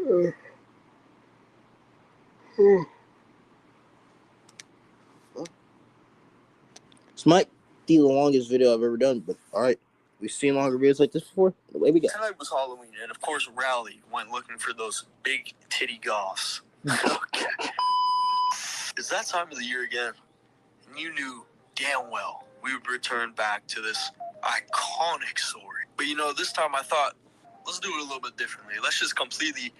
This might be the longest video I've ever done, but alright. We've seen longer videos like this before. Away we go. Tonight was Halloween, and of course, Rally went looking for those big titty goths. Okay. It's that time of the year again, and you knew damn well we would return back to this iconic story. But you know, this time I thought, let's do it a little bit differently. Let's just completely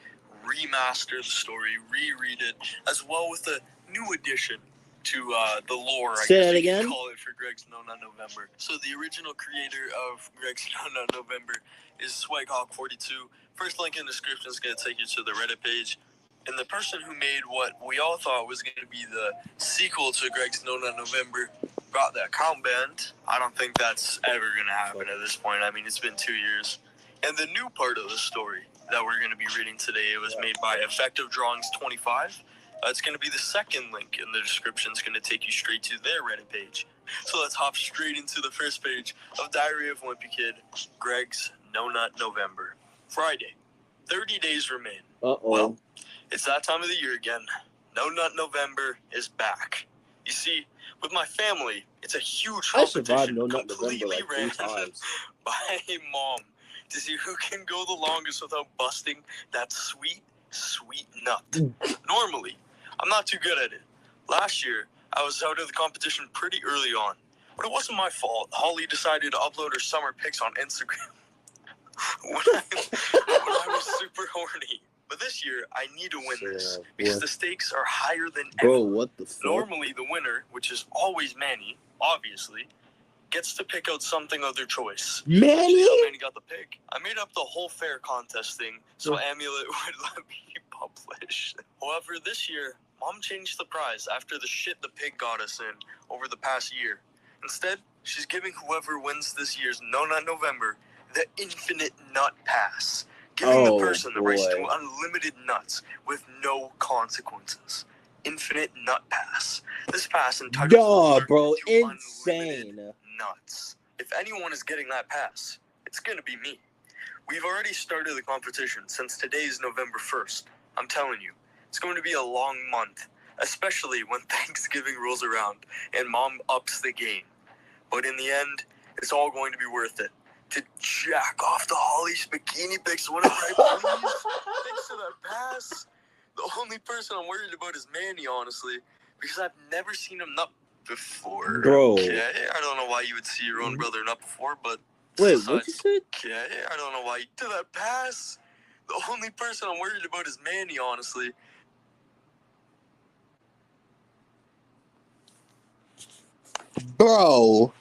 remaster the story, reread it, as well with a new addition to the lore. Say that again? Call it for Greg's No Nut November. So the original creator of Greg's No Nut November is Swaghawk42. First link in the description is going to take you to the Reddit page. And the person who made what we all thought was going to be the sequel to Greg's No Nut November got the account banned. I don't think that's ever going to happen at this point. I mean, it's been 2 years. And the new part of the story that we're going to be reading today, it was made by Effective Drawings 25. It's going to be the second link in the description. It's going to take you straight to their Reddit page. So let's hop straight into the first page of Diary of Wimpy Kid, Greg's No Nut November. Friday, 30 days remain. Well, it's that time of the year again. No Nut November is back. You see, with my family, it's a huge competition completely ran by Mom to see who can go the longest without busting that sweet, sweet nut. Normally, I'm not too good at it. Last year, I was out of the competition pretty early on. But it wasn't my fault. Holly decided to upload her summer pics on Instagram when I was super horny. But this year, I need to win this because the stakes are higher than ever. Bro, what the fuck? Normally, the winner, which is always Manny, obviously, gets to pick out something of their choice. Manny? So Manny got the pick. I made up the whole fair contest thing so Amulet would let me publish. However, this year, Mom changed the prize after the shit the pig got us in over the past year. Instead, she's giving whoever wins this year's No Nut November the infinite nut pass, giving the person the rights to unlimited nuts with no consequences. Infinite nut pass. This pass entitles bro, to insane unlimited nuts. If anyone is getting that pass, it's gonna be me. We've already started the competition since today is November 1st. I'm telling you, it's going to be a long month, especially when Thanksgiving rolls around and Mom ups the game. But in the end, it's all going to be worth it. To jack off to Holly's bikini pics whenever I please. Thanks to that pass. The only person I'm worried about is Manny, honestly, because I've never seen him nut before. Bro. Okay, I don't know why you would see your own brother nut before, but... Wait, what you said? Okay, I don't know why you did that pass. The only person I'm worried about is Manny, honestly. Bro.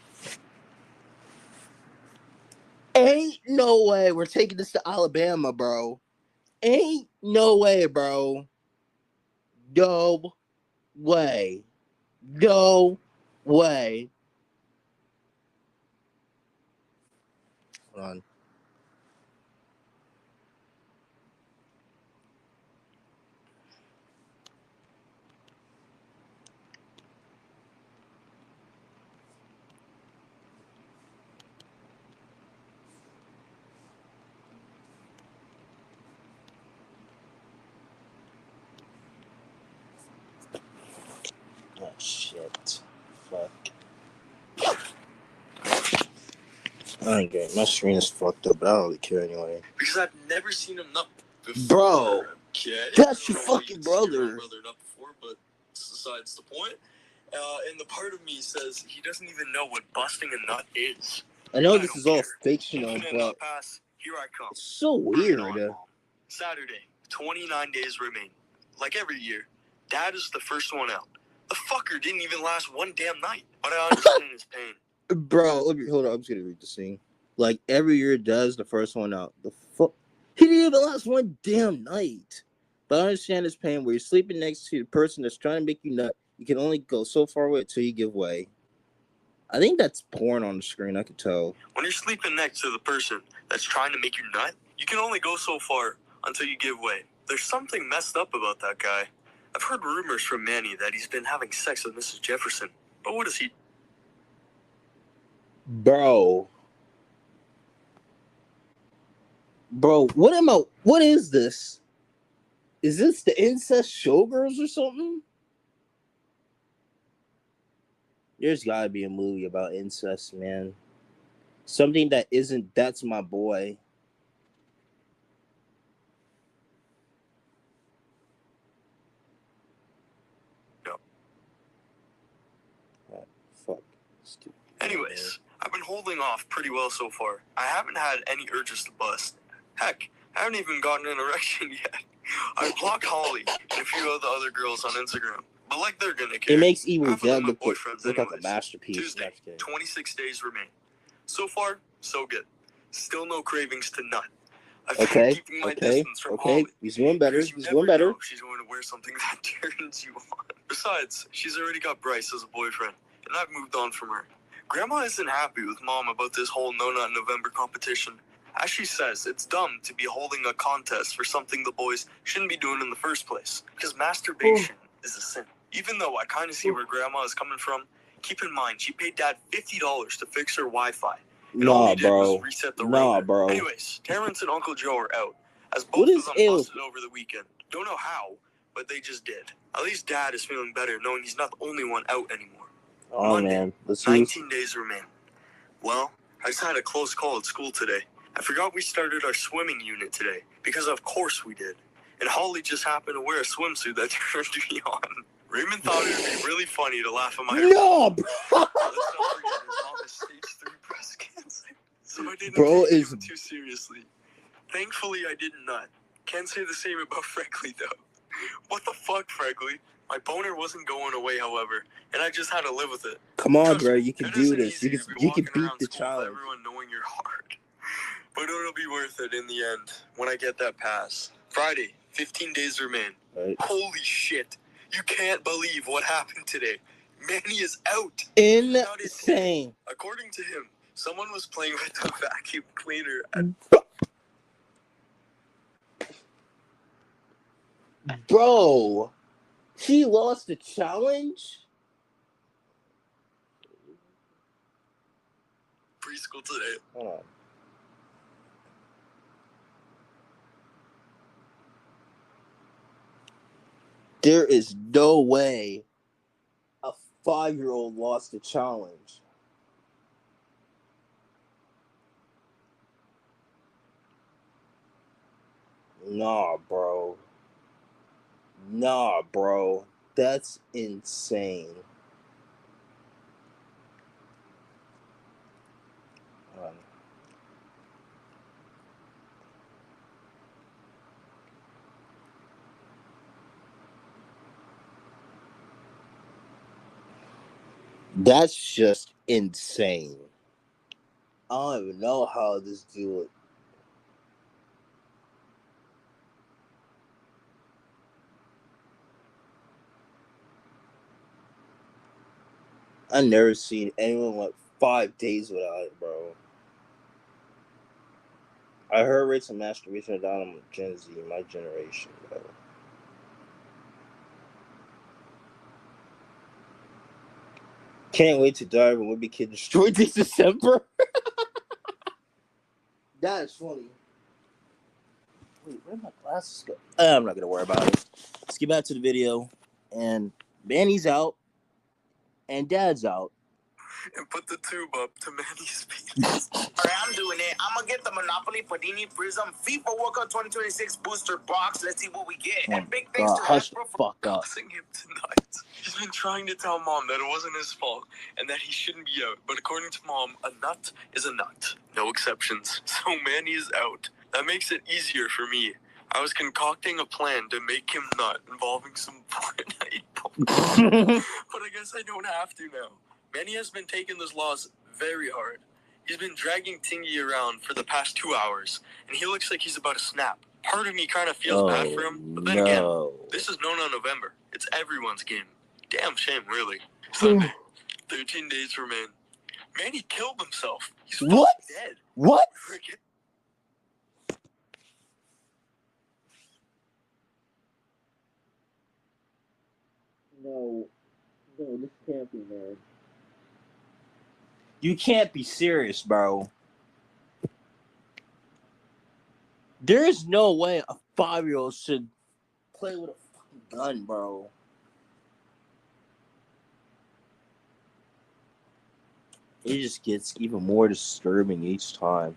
Ain't no way we're taking this to Alabama, bro. Ain't no way, bro. No way. No way. Hold on. Oh, shit. Fuck. I ain't getting my screen is fucked up, but I don't really care anyway. Because I've never seen him nut before. Bro, okay. That's your fucking brother. Your brother nut before, but besides the point. And the part of me says he doesn't even know what busting a nut is. I know this is all fictional, but pass, here I come. It's so weird. Saturday, 29 days remain. Like every year, Dad is the first one out. The fucker didn't even last one damn night, but I understand his pain. Bro, hold on. I'm just gonna read this thing. Like every year, does the first one out. The fuck? He didn't even last one damn night. But I understand his pain. Where you're sleeping next to the person that's trying to make you nut, you can only go so far away until you give way. I think that's porn on the screen. I can tell. When you're sleeping next to the person that's trying to make you nut, you can only go so far until you give way. There's something messed up about that guy. I've heard rumors from Manny that he's been having sex with Mrs. Jefferson. But what is he? Bro, what is this? Is this the incest showgirls or something? There's gotta be a movie about incest, man. Something that isn't That's My Boy. No. Oh, fuck. Stupid. Anyways, I've been holding off pretty well so far. I haven't had any urges to bust. Heck, I haven't even gotten an erection yet. I blocked Holly and a few of the other girls on Instagram. But like they're gonna care. It makes Evil Half of them Dead are look boyfriends like a anyways. masterpiece. Tuesday, 26 days remain. So far, so good. Still no cravings to nut. I've been keeping my distance from Holly. He's doing better. Because you never know she's going to wear something that turns you on. Besides, she's already got Bryce as a boyfriend, and I've moved on from her. Grandma isn't happy with Mom about this whole No Nut November competition. As she says, it's dumb to be holding a contest for something the boys shouldn't be doing in the first place, because masturbation is a sin. Even though I kind of see where Grandma is coming from, keep in mind she paid Dad $50 to fix her Wi-Fi. And all he did was reset the router. Anyways, Terrence and Uncle Joe are out, as both of them busted over the weekend. Don't know how, but they just did. At least Dad is feeling better, knowing he's not the only one out anymore. Oh, Monday, man. 19 days remain. Well, I just had a close call at school today. I forgot we started our swimming unit today, because of course we did. And Holly just happened to wear a swimsuit that turned me on. Raymond thought it would be really funny to laugh at my... No, bro! Let's not forget his mom has stage 3 breast cancer. So I didn't take it too seriously. Thankfully, I did not. Can't say the same about Freckly, though. What the fuck, Freckly? My boner wasn't going away, however, and I just had to live with it. Come on, bro. You can do this. You can beat the challenge. Everyone knowing you're hard. But it'll be worth it in the end when I get that pass. Friday, 15 days remain. Right. Holy shit. You can't believe what happened today. Manny is out. Insane. According to him, someone was playing with the vacuum cleaner. Bro, he lost the challenge? Preschool today. Hold on. There is no way a 5-year-old lost the challenge. Nah, bro. Nah, bro. That's insane. That's just insane. I don't even know how this dude. I've never seen anyone like 5 days without it, bro. I heard rates of masturbation are down on Gen Z, my generation, bro. Can't wait to die when Wimpy Kid destroyed this December. That is funny. Wait, where'd my glasses go? I'm not gonna worry about it. Let's get back to the video. And Manny's out. And Dad's out. And put the tube up to Manny's penis. Alright, I'm doing it. I'm gonna get the Monopoly Panini Prism FIFA World Cup 2026 booster box. Let's see what we get. Oh, and big thanks to hush Hasbro the for fuck up. causing him tonight. He's been trying to tell Mom that it wasn't his fault and that he shouldn't be out. But according to Mom, a nut is a nut. No exceptions. So Manny is out. That makes it easier for me. I was concocting a plan to make him nut involving some Fortnite points. But I guess I don't have to now. Manny has been taking those laws very hard. He's been dragging Tingy around for the past 2 hours, and he looks like he's about to snap. Part of me kind of feels bad for him, but then again, this is No November. It's everyone's game. Damn shame, really. Sunday, 13 days remain. Manny killed himself. He's What? dead. What? No, this can't be, man. You can't be serious, bro. There's no way a 5-year-old should play with a fucking gun, bro. It just gets even more disturbing each time.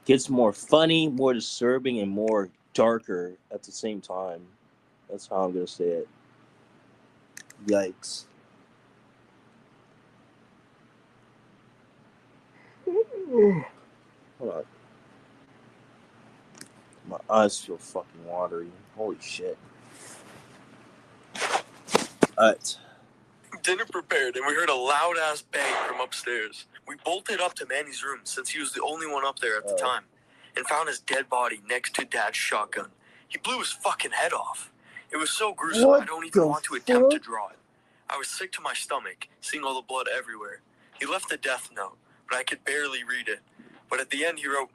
Gets more funny, more disturbing, and more darker at the same time. That's how I'm gonna say it. Yikes. Hold on. My eyes feel fucking watery. Holy shit. Alright. Dinner prepared, and we heard a loud-ass bang from upstairs. We bolted up to Manny's room, since he was the only one up there at the time, and found his dead body next to Dad's shotgun. He blew his fucking head off. It was so gruesome, I don't even want to attempt to draw it. I was sick to my stomach, seeing all the blood everywhere. He left a death note, but I could barely read it. But at the end, he wrote,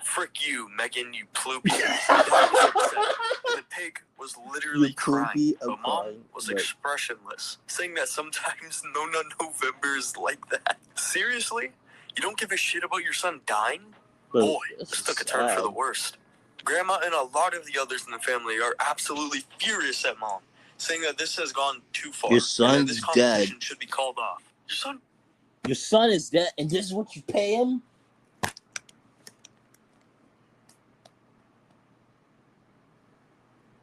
"Frick you, Megan, you ploopy." Dad was upset, and the pig was literally crying, but Mom was expressionless, saying that sometimes No November is like that. Seriously? You don't give a shit about your son dying? Boy, this took a turn for the worst. Grandma and a lot of the others in the family are absolutely furious at Mom, saying that this has gone too far. Your son's this competition should be called off. Your son is dead, and this is what you pay him?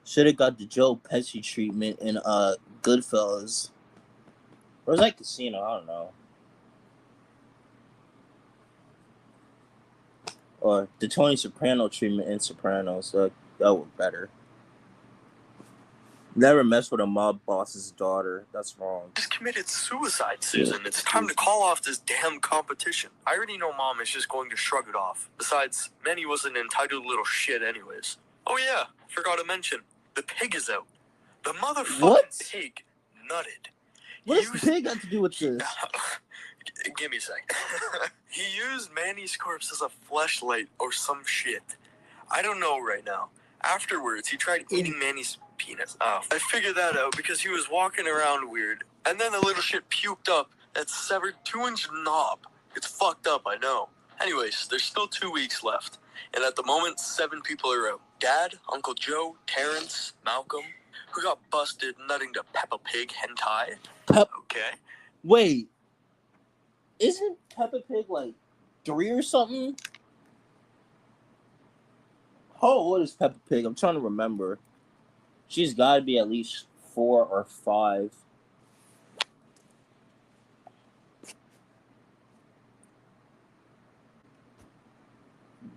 Should have got the Joe Pesci treatment in Goodfellas. Or was that Casino? I don't know. Or the Tony Soprano treatment in Sopranos. That was better. Never mess with a mob boss's daughter. That's wrong. Just committed suicide, Susan. It's time to call off this damn competition. I already know Mom is just going to shrug it off. Besides, Manny was an entitled little shit anyways. Oh yeah, forgot to mention. The pig is out. The motherfucking pig nutted. What does the pig got to do with this? Give me a sec. He used Manny's corpse as a fleshlight or some shit. I don't know right now. Afterwards, he tried eating Manny's penis. I figured that out because he was walking around weird. And then the little shit puked up that severed 2-inch knob. It's fucked up, I know. Anyways, there's still 2 weeks left. And at the moment, 7 people are out. Dad, Uncle Joe, Terrence, Malcolm, who got busted nutting to Peppa Pig hentai. Okay. Wait. Isn't Peppa Pig like 3 or something? How old is Peppa Pig? I'm trying to remember. She's got to be at least 4 or 5.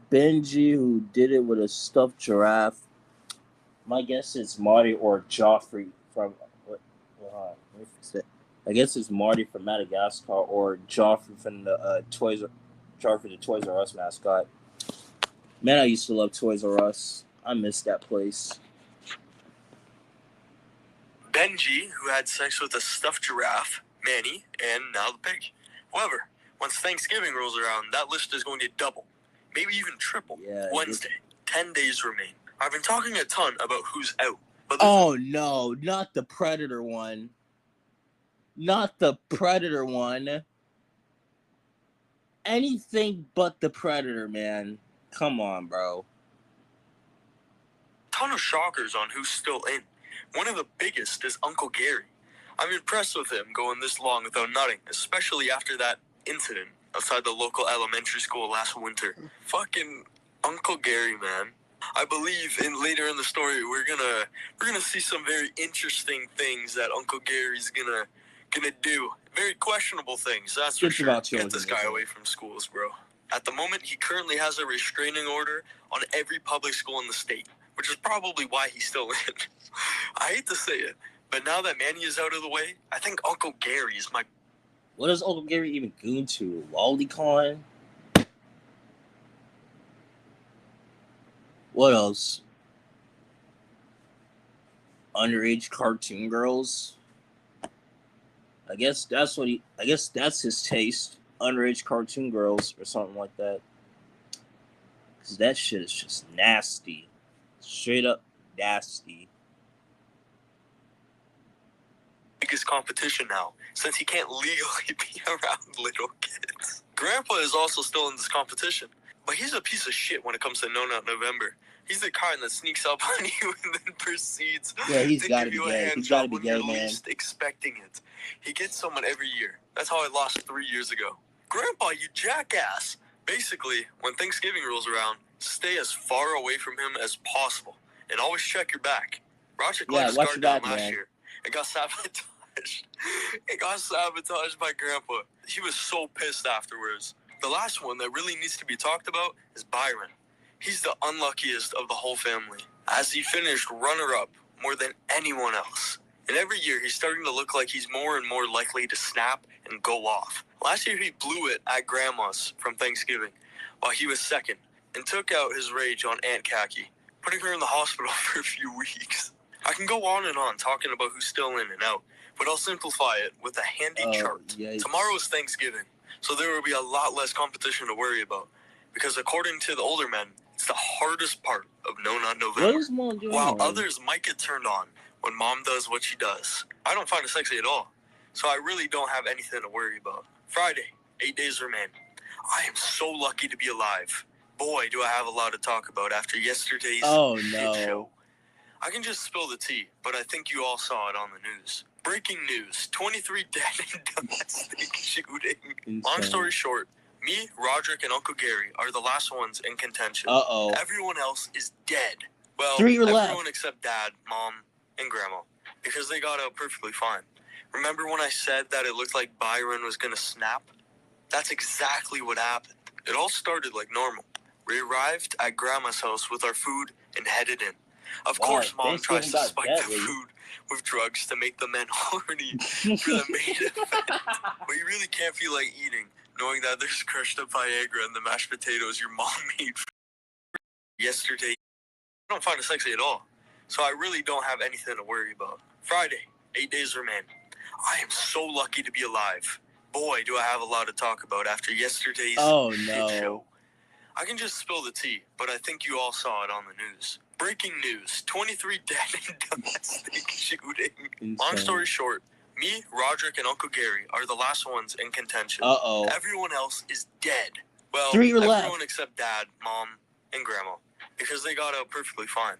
Benji, who did it with a stuffed giraffe. My guess is Marty or Joffrey from... Let me fix it. I guess it's Marty from Madagascar or Joffrey from the Toys R Us mascot. Man, I used to love Toys R Us. I miss that place. Benji, who had sex with a stuffed giraffe, Manny, and now the pig. However, once Thanksgiving rolls around, that list is going to double. Maybe even triple. Yeah, Wednesday, 10 days remain. I've been talking a ton about who's out. But no, not the Predator one. Not the Predator one. Anything but the Predator, man. Come on, bro. Ton of shockers on who's still in. One of the biggest is Uncle Gary. I'm impressed with him going this long without nutting, especially after that incident outside the local elementary school last winter. Fucking Uncle Gary, man. I believe later in the story we're gonna see some very interesting things that Uncle Gary's gonna do. Very questionable things, that's for sure. Get this guy away from schools, bro. At the moment, he currently has a restraining order on every public school in the state, which is probably why he's still in. I hate to say it, but now that Manny is out of the way, I think Uncle Gary is my... What does Uncle Gary even go to? Lolicon? What else? Underage cartoon girls? I guess that's his taste. Underage cartoon girls or something like that. Because that shit is just nasty. Straight up nasty. Biggest competition now, since he can't legally be around little kids. Grandpa is also still in this competition, but he's a piece of shit when it comes to No Nut November. He's the kind that sneaks up on you and then proceeds he's to gotta give be you a gay. hand He's gotta job be when gay, you're man. least expecting it. He gets someone every year. That's how I lost 3 years ago. Grandpa, you jackass! Basically, when Thanksgiving rolls around, stay as far away from him as possible. And always check your back. Roger let his guard down last year. It got sabotaged. It got sabotaged by Grandpa. He was so pissed afterwards. The last one that really needs to be talked about is Byron. He's the unluckiest of the whole family, as he finished runner-up more than anyone else. And every year, he's starting to look like he's more and more likely to snap and go off. Last year, he blew it at Grandma's from Thanksgiving, while he was second, and took out his rage on Aunt Khaki, putting her in the hospital for a few weeks. I can go on and on talking about who's still in and out, but I'll simplify it with a handy chart. Yikes. Tomorrow is Thanksgiving, so there will be a lot less competition to worry about, because according to the older men, it's the hardest part of No Nut November. What is Mom doing? While others might get turned on when Mom does what she does, I don't find it sexy at all, so I really don't have anything to worry about. Friday, 8 days remain. I am so lucky to be alive. Boy, do I have a lot to talk about after yesterday's shit show. I can just spill the tea, but I think you all saw it on the news. Breaking news, 23 dead in domestic shooting. Insane. Long story short, me, Roderick, and Uncle Gary are the last ones in contention. Everyone else is dead. Well, 3 everyone left. Except Dad, Mom, and Grandma, because they got out perfectly fine. Remember when I said that it looked like Byron was gonna snap? That's exactly what happened. It all started like normal. We arrived at Grandma's house with our food and headed in. Of course, Mom tries to spike the food with drugs to make the men horny for the main event. But you really can't feel like eating, knowing that there's crushed up Viagra in the mashed potatoes your mom made yesterday. I don't find it sexy at all, so I really don't have anything to worry about. Friday, 8 days remain. I am so lucky to be alive. Boy, do I have a lot to talk about after yesterday's shit show. I can just spill the tea, but I think you all saw it on the news. Breaking news, 23 dead in domestic shooting. Insane. Long story short, me, Roderick, and Uncle Gary are the last ones in contention. Everyone else is dead. Well, 3 everyone left. Except Dad, Mom, and Grandma, because they got out perfectly fine.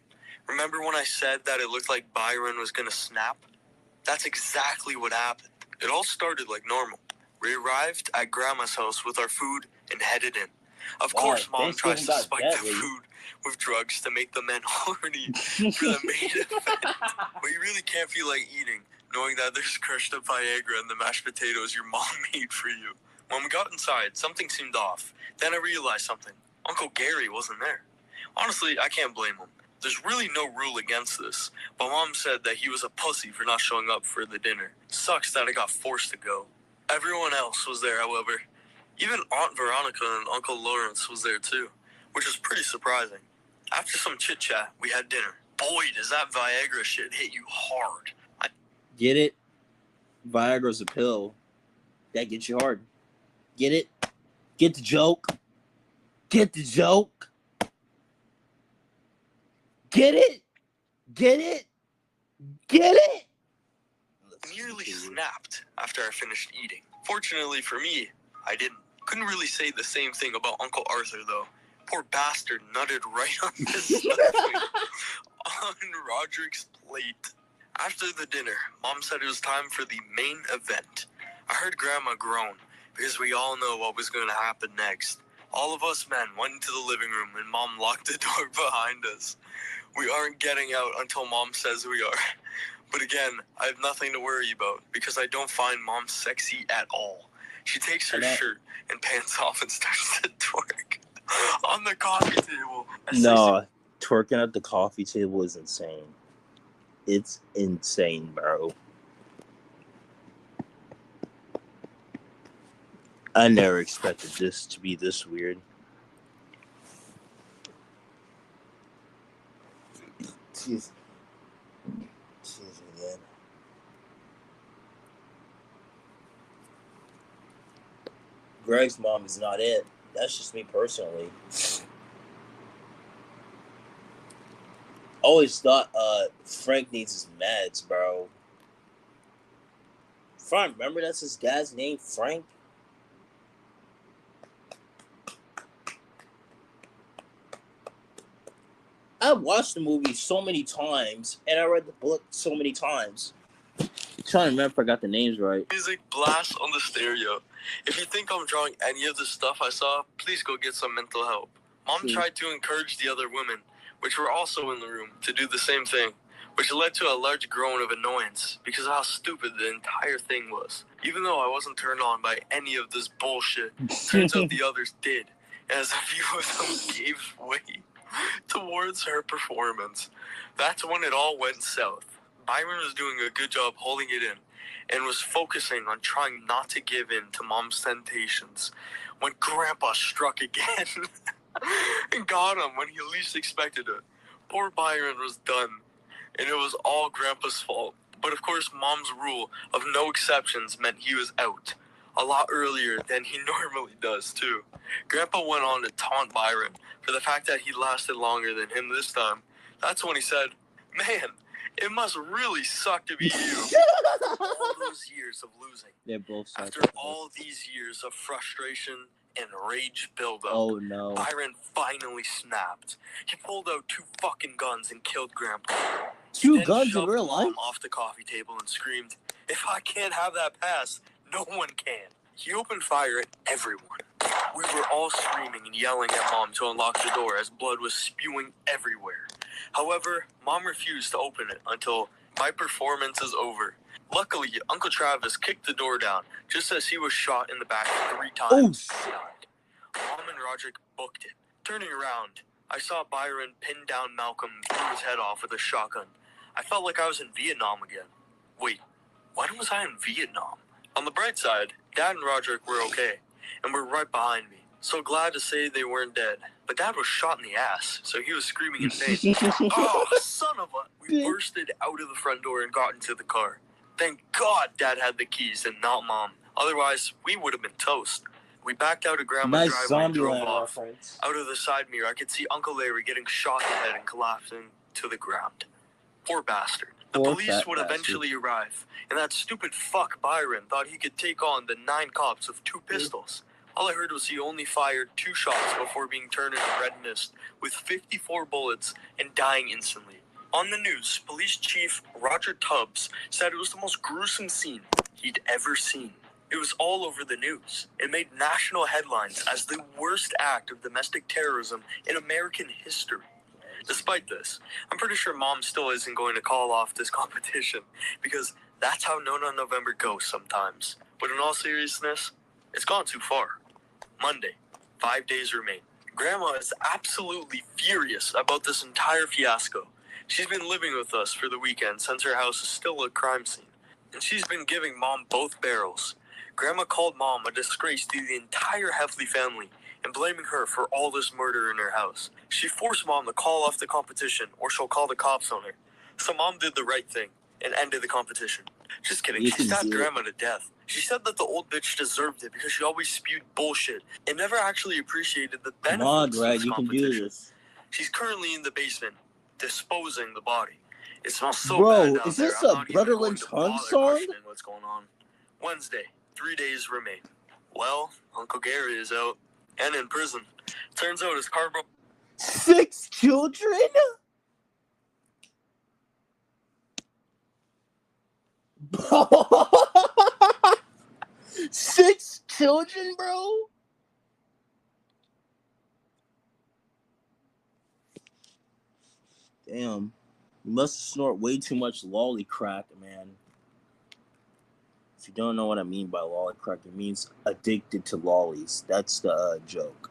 Remember when I said that it looked like Byron was gonna snap? That's exactly what happened. It all started like normal. We arrived at Grandma's house with our food and headed in. Of course, Mom tries to spike the food with drugs to make the men horny for the main event. But you really can't feel like eating, knowing that there's crushed up Viagra in the mashed potatoes your mom made for you. When we got inside, something seemed off. Then I realized something. Uncle Gary wasn't there. Honestly, I can't blame him. There's really no rule against this, but Mom said that he was a pussy for not showing up for the dinner. Sucks that I got forced to go. Everyone else was there, however. Even Aunt Veronica and Uncle Lawrence was there too, which was pretty surprising. After some chit-chat, we had dinner. Boy, does that Viagra shit hit you hard. Get it? Viagra's a pill. That gets you hard. Get it? Get the joke? Get the joke? Get it? Get it? Get it? Nearly snapped after I finished eating. Fortunately for me, I didn't. Couldn't really say the same thing about Uncle Arthur, though. Poor bastard nutted right on the stuffing on Roderick's plate. After the dinner, Mom said it was time for the main event. I heard Grandma groan, because we all know what was going to happen next. All of us men went into the living room, and Mom locked the door behind us. We aren't getting out until Mom says we are. But again, I have nothing to worry about, because I don't find Mom sexy at all. She takes her shirt and pants off and starts to twerk on the coffee table. No, twerking at the coffee table is insane. It's insane, bro. I never expected this to be this weird. Excuse me, man. Greg's mom is not it. That's just me personally. Always thought Frank needs his meds, bro. Frank, remember that's his guy's name, Frank? I watched the movie so many times, and I read the book so many times. I'm trying to remember if I got the names right. Music blasts on the stereo. If you think I'm drawing any of the stuff I saw, please go get some mental help. Mom tried to encourage the other women, which were also in the room, to do the same thing, which led to a large groan of annoyance because of how stupid the entire thing was. Even though I wasn't turned on by any of this bullshit, turns out the others did, as a few of them gave way towards her performance. That's when it all went south. Byron was doing a good job holding it in and was focusing on trying not to give in to Mom's temptations when Grandpa struck again and got him when he least expected it. Poor Byron was done, and it was all Grandpa's fault. But of course, Mom's rule of no exceptions meant he was out a lot earlier than he normally does, too. Grandpa went on to taunt Byron for the fact that he lasted longer than him this time. That's when he said, "Man, it must really suck to be you." All those years of losing. They're both After all these years of frustration and rage buildup, oh no, Byron finally snapped. He pulled out 2 fucking guns and killed Grandpa. 2 guns in real life? Mom off the coffee table and screamed, "If I can't have that pass, no one can." He opened fire at everyone. We were all screaming and yelling at Mom to unlock the door as blood was spewing everywhere. However, Mom refused to open it until my performance is over. Luckily, Uncle Travis kicked the door down just as he was shot in the back 3 times. Mom and Roderick booked it. Turning around, I saw Byron pin down Malcolm and blew his head off with a shotgun. I felt like I was in Vietnam again. Wait, when was I in Vietnam? On the bright side, Dad and Roderick were okay, and were right behind me. So glad to say they weren't dead. But Dad was shot in the ass, so he was screaming in pain. Oh, son of a... We bursted out of the front door and got into the car. Thank God Dad had the keys and not Mom. Otherwise, we would have been toast. We backed out of Grandma's driveway and drove off. Out of the side mirror, I could see Uncle Larry getting shot in the head and collapsing to the ground. Poor bastard. The police would eventually arrive, and that stupid fuck Byron thought he could take on the 9 cops with 2 pistols. All I heard was he only fired 2 shots before being turned into red mist with 54 bullets and dying instantly. On the news, Police Chief Roger Tubbs said it was the most gruesome scene he'd ever seen. It was all over the news. It made national headlines as the worst act of domestic terrorism in American history. Despite this, I'm pretty sure Mom still isn't going to call off this competition because that's how No November goes sometimes. But in all seriousness, it's gone too far. Monday, 5 days remain. Grandma is absolutely furious about this entire fiasco. She's been living with us for the weekend since her house is still a crime scene. And she's been giving Mom both barrels. Grandma called Mom a disgrace to the entire Heffley family and blaming her for all this murder in her house. She forced Mom to call off the competition or she'll call the cops on her. So Mom did the right thing and ended the competition. Just kidding, she stabbed Grandma to death. She said that the old bitch deserved it because she always spewed bullshit and never actually appreciated the benefits of this competition. She's currently in the basement, disposing the body. It smells so bad down is this a Brotherland's Hunt song? What's going on? Wednesday, 3 days remain. Well, Uncle Gary is out and in prison. Turns out his car broke. 6 children? Six children, bro? Damn. You must snort way too much lolly crack, man. If you don't know what I mean by lolly crack, it means addicted to lollies. That's the joke.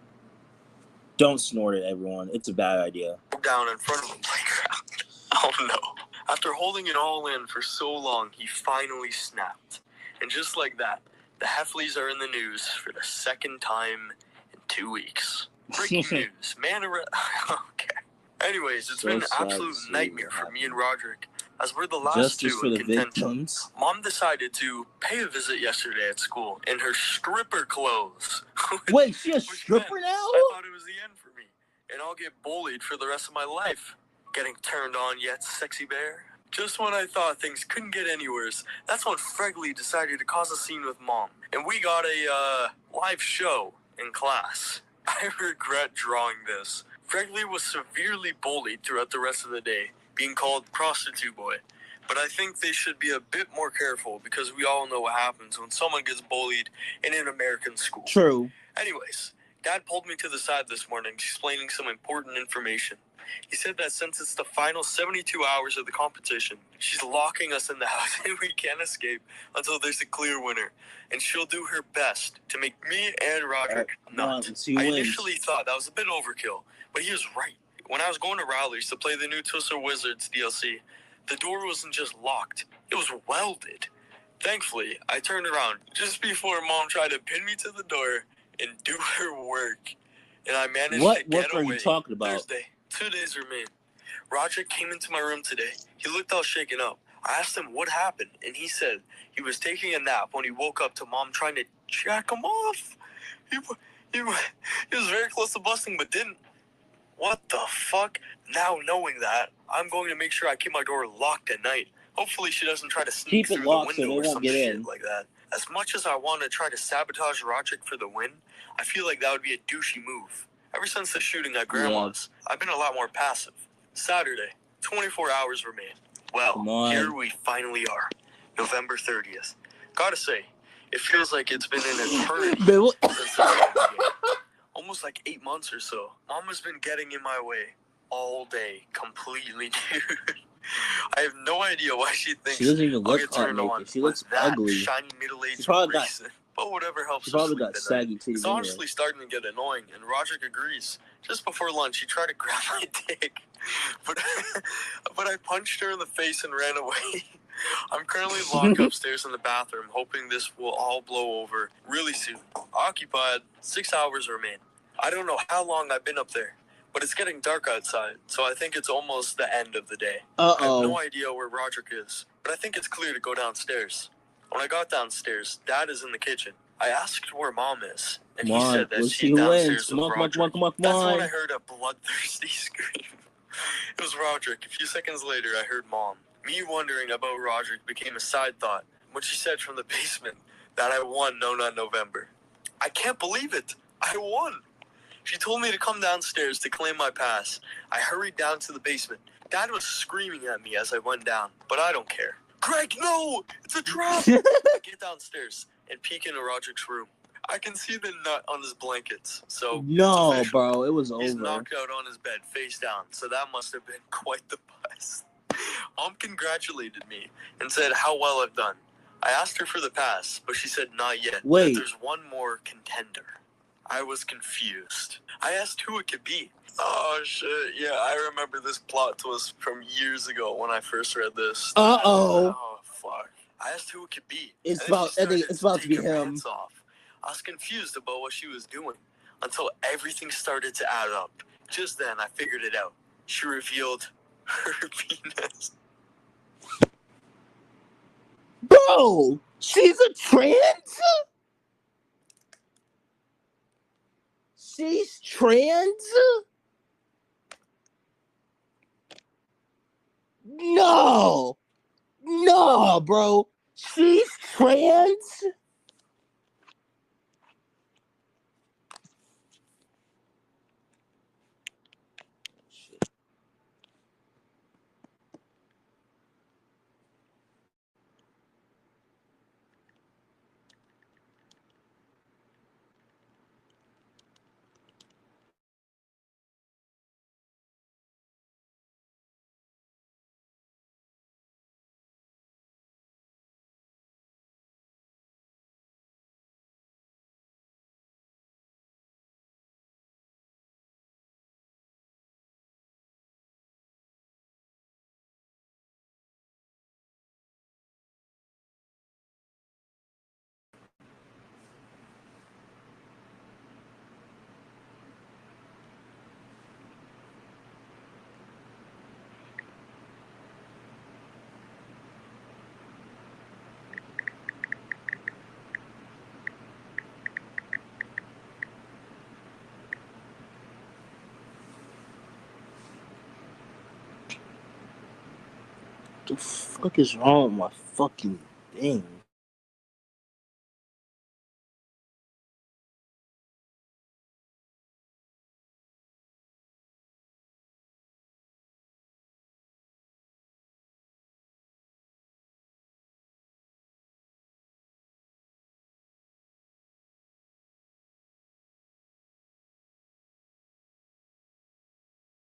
Don't snort it, everyone. It's a bad idea. Down in front of the playground. Oh no. After holding it all in for so long, he finally snapped. And just like that, the Heffleys are in the news for the 2nd time in 2 weeks. Breaking news. Okay. Anyways, it's been an absolute nightmare for me and Roderick, as we're the last 2 in contention. Mom decided to pay a visit yesterday at school in her stripper clothes. Wait, she's a stripper now? I thought it was the end for me, and I'll get bullied for the rest of my life. Getting turned on yet, sexy bear? Just when I thought things couldn't get any worse, that's when Fregley decided to cause a scene with Mom, and we got a live show in class. I regret drawing this. Greg Lee was severely bullied throughout the rest of the day, being called prostitute boy. But I think they should be a bit more careful because we all know what happens when someone gets bullied in an American school. True. Anyways, Dad pulled me to the side this morning explaining some important information. He said that since it's the final 72 hours of the competition, she's locking us in the house and we can't escape until there's a clear winner. And she'll do her best to make me and Roderick nut. I initially thought that was a bit overkill, but he was right. When I was going to Rowley's to play the new Twister Wizards DLC, the door wasn't just locked, it was welded. Thankfully, I turned around just before Mom tried to pin me to the door and do her work. And I managed to get away. What are you talking about? Thursday. 2 days remain. Roger came into my room today. He looked all shaken up. I asked him what happened, and he said he was taking a nap when he woke up to Mom trying to jack him off. He was very close to busting, but didn't. What the fuck? Now knowing that, I'm going to make sure I keep my door locked at night. Hopefully she doesn't try to sneak through the window or some shit like that. As much as I want to try to sabotage Roderick for the win, I feel like that would be a douchey move. Ever since the shooting at Grandma's, I've been a lot more passive. Saturday, 24 hours remain. Well, here we finally are. November 30th. Gotta say, it feels like it's been an eternity since the game. Almost like 8 months or so. Mom has been getting in my way all day, completely nude. I have no idea why she thinks she doesn't even look turned on. She looks ugly. Shiny middle-aged she probably reason. But whatever helps. She probably got saggy titties. It's honestly starting to get annoying, and Roderick agrees. Just before lunch, he tried to grab my dick, but I punched her in the face and ran away. I'm currently locked upstairs in the bathroom, hoping this will all blow over really soon. Occupied, 6 hours remain. I don't know how long I've been up there, but it's getting dark outside, so I think it's almost the end of the day. I have no idea where Roderick is, but I think it's clear to go downstairs. When I got downstairs, Dad is in the kitchen. I asked where Mom is, and he said that she's downstairs with Roderick. That's when I heard a bloodthirsty scream. It was Roderick. A few seconds later, I heard Mom. Me wondering about Roderick became a side thought when she said from the basement that I won No Nut November. I can't believe it. I won. She told me to come downstairs to claim my pass. I hurried down to the basement. Dad was screaming at me as I went down, but I don't care. Greg, no! It's a trap! I get downstairs and peek into Roderick's room. I can see the nut on his blankets, so... No, bro, it was He's over. knocked out on his bed, face down, so that must have been quite the bust. Mom congratulated me and said how well I've done. I asked her for the pass, but she said not yet. Wait. That there's one more contender. I was confused. I asked who it could be. Oh, shit. Yeah, I remember this plot twist from years ago when I first read this. Oh, fuck. I asked who it could be. I think it's about to be him. Off. I was confused about what she was doing until everything started to add up. Just then, I figured it out. She revealed her penis. Bro, she's a trans? She's trans? No, bro. She's trans? What the fuck is wrong with my fucking thing?